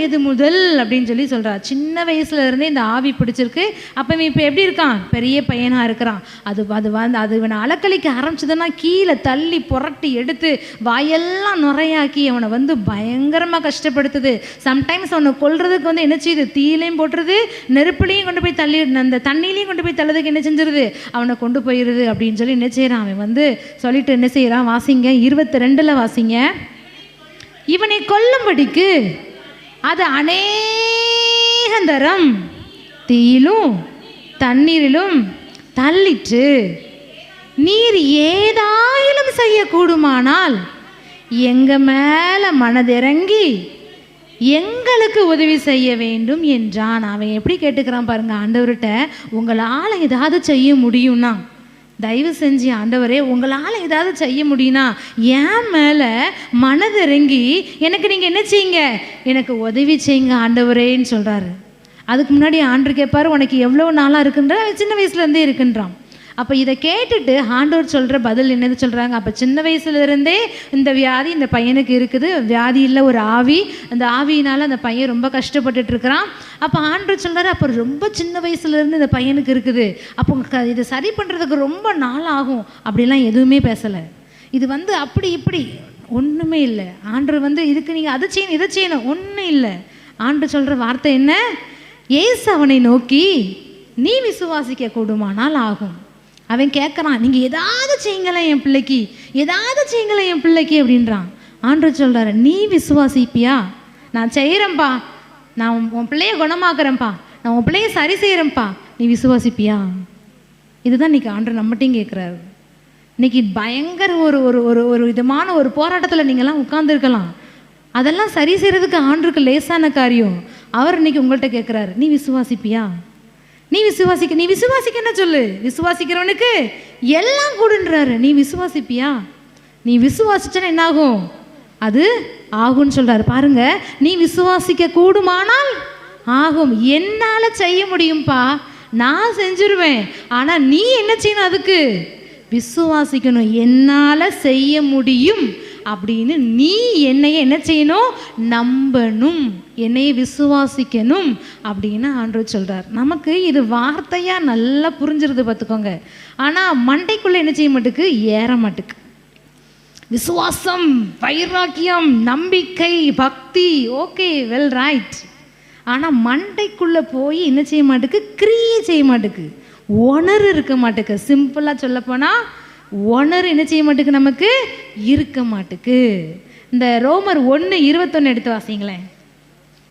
இது முதல் அப்படின்னு சொல்லி சொல்கிறா. சின்ன வயசுல இருந்தே இந்த ஆவி பிடிச்சிருக்கு. அப்போ இவன் இப்போ எப்படி இருக்கான்? பெரிய பையனாக இருக்கிறான். அது இவனை அலக்கழிக்க ஆரம்பிச்சதுன்னா கீழே தள்ளி புரட்டி எடுத்து வாயெல்லாம் நுரையாக்கி அவனை பயங்கரமாக கஷ்டப்படுத்துது. சம்டைம்ஸ் அவனை கொல்றதுக்கு என்ன செய்யுது? தீயிலையும் போட்டுருது, நெருப்புலையும் கொண்டு போய் தள்ளி, அந்த தண்ணியிலையும் கொண்டு போய் தள்ளதுக்கு என்ன செஞ்சிருது? அவனை கொண்டு போயிடுது அப்படின்னு சொல்லி என்ன செய்கிறான்? அவன் சொல்லிட்டு என்ன செய்கிறான்? வாசிங்க, 22 வாசிங்க. இவனை கொல்லும்படிக்கு அது அநேகந்தரம் தீயிலும் தண்ணீரிலும் தள்ளிற்று. நீர் ஏதாயிலும் செய்யக்கூடுமானால் எங்க மேல மனதிறங்கி எங்களுக்கு உதவி செய்ய வேண்டும் என்றான். அவன் எப்படி கேட்டுக்கிறான் பாருங்க ஆண்டவர்கிட்ட. உங்களால் ஏதாவது செய்ய முடியும்னா தயவு செஞ்சு ஆண்டவரே உங்களால் ஏதாவது செய்ய முடியும்னா என் மேலே மனதிறங்கி எனக்கு நீங்கள் என்ன செய்யுங்க? எனக்கு உதவி செய்யுங்க ஆண்டவரேன்னு சொல்கிறாரு. அதுக்கு முன்னாடி ஆண்டவர் கேட்பார், உனக்கு எவ்வளோ நாளாக இருக்குன்ற? சின்ன வயசுலேருந்தே இருக்குன்றான். அப்போ இதை கேட்டுட்டு ஆண்டவர் சொல்கிற பதில் என்னது சொல்கிறாங்க? அப்போ சின்ன வயசுலேருந்தே இந்த வியாதி இந்த பையனுக்கு இருக்குது. வியாதி இல்லை, ஒரு ஆவி. அந்த ஆவியினால் அந்த பையன் ரொம்ப கஷ்டப்பட்டுட்டு இருக்கிறான். அப்போ ஆண்டவர் சொல்கிறாரு, அப்போ ரொம்ப சின்ன வயசுலேருந்து இந்த பையனுக்கு இருக்குது, அப்போ இதை சரி பண்ணுறதுக்கு ரொம்ப நாள் ஆகும் அப்படிலாம் எதுவுமே பேசலை. இது அப்படி இப்படி ஒன்றுமே இல்லை. ஆண்டவர் இதுக்கு நீங்கள் அதை செய்யணும் இதை செய்யணும் ஒன்றும் இல்லை. ஆண்டவர் சொல்கிற வார்த்தை என்ன? இயேசு அவனை நோக்கி நீ விசுவாசிக்க கூடுமானால் ஆகும். அவன் கேட்குறான், நீங்கள் ஏதாவது செய்யுங்களேன் என் பிள்ளைக்கு, ஏதாவது செய்யுங்களேன் என் பிள்ளைக்கு அப்படின்றான். ஆண்டவர் சொல்கிறாரு, நீ விசுவாசிப்பியா? நான் செய்கிறேன்ப்பா, நான் உன் பிள்ளைய குணமாக்குறேன்ப்பா, நான் உன் பிள்ளைய சரி செய்கிறேன்ப்பா, நீ விசுவாசிப்பியா? இதுதான் இன்றைக்கி ஆண்டவர் நம்மகிட்டையும் கேட்குறாரு. இன்றைக்கி பயங்கர ஒரு விதமான ஒரு போராட்டத்தில் நீங்கள்லாம் உட்கார்ந்துருக்கலாம். அதெல்லாம் சரி செய்கிறதுக்கு ஆண்டவருக்கு லேசான காரியம். அவர் இன்றைக்கி உங்கள்கிட்ட கேட்குறாரு, நீ விசுவாசிப்பியா? நீ விசுவாசிக்க என்ன சொல்லு? விசுவாசிக்கிறவனுக்கு எல்லாம் கூடுன்றாரு. நீ விசுவாசிப்பியா? நீ விசுவாசிச்சா என்ன ஆகும்? அது ஆகும்னு சொல்றாரு. பாருங்க, நீ விசுவாசிக்க கூடுமானால் ஆகும். என்னால செய்ய முடியும்பா, நான் செஞ்சிருவேன். ஆனா நீ என்ன செய்யணும்? அதுக்கு விசுவாசிக்கணும். என்னால செய்ய முடியும் அப்படின்னு நீ என்னைய என்ன செய்யணும்? நம்பணும், என்னைய விசுவாசிக்கணும் அப்படின்னு ஆண்டவர் சொல்றார். நமக்கு இது வார்த்தையா நல்லா புரிஞ்சிருது பார்த்துக்கோங்க. ஆனா மண்டைக்குள்ள என்ன செய்ய மாட்டுக்கு? ஏற மாட்டுக்கு. விசுவாசம், வைராக்கியம், நம்பிக்கை, பக்தி, ஓகே, வெல் ரைட். ஆனா மண்டைக்குள்ள போய் என்ன செய்ய மாட்டுக்கு? கிரியை செய்ய மாட்டுக்கு, உணர்வு இருக்க மாட்டுக்கு. சிம்பிளா சொல்ல போனா உணர்வு என்ன செய்ய மாட்டுக்கு? நமக்கு இருக்க மாட்டுக்கு. இந்த ரோமர் 1:21 எடுத்து வாசிங்களேன்.